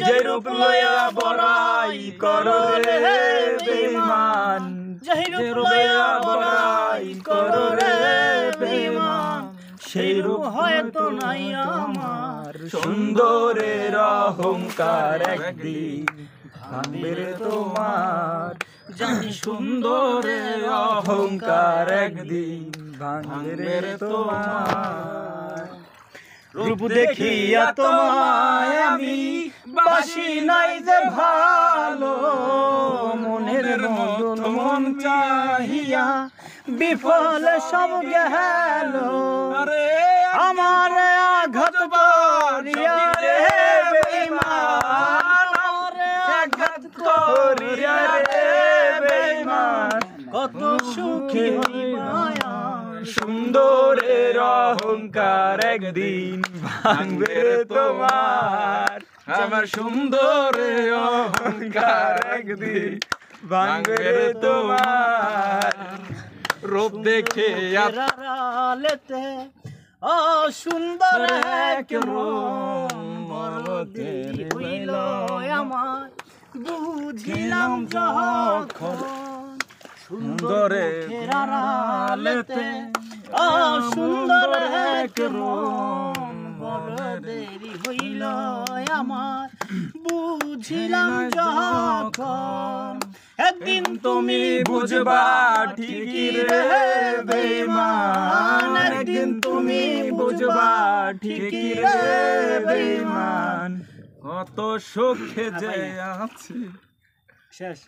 যে রূপ লয়া বড়াই করো রে বেঈমান, যে রূপ লয়া বড়াই করো রে বেঈমান, সেই রূপ হয়তো নাই আমার। সুন্দরের অহংকার একদিন ভাঙবে রে তোমার, জানি সুন্দরের অহংকার একদিন ভাঙবে রে তোমার। রূপ দেখিয়া তোমায় আমি বাসি নাই যে ভালো, মনের মতন মন চাহিয়া বিফল সব গেল। আমার আঘাত করিয়া রে বেঈমান, আঘাত করিয়া রে বেঈমান, কত সুখী হইয়া। সুন্দরের অহংকার একদিন ভাঙবে রে তোমার, আমার সুন্দরের অহংকার একদিন ভাঙবে রে তোমার। রূপ দেখে আড়ালেতে সুন্দর এক বড় দেরি হইল আমার, বুঝিলাম যখন সুন্দরের আড়ালেতে সুন্দর এক বড় দেরি হইল আমার, বুঝিলাম যখন। একদিন তুমি বুঝবা ঠিকই রে বেঈমান, একদিন তুমি বুঝবা ঠিকই রে বেঈমান, কত সুখে যে আছি। শেষ।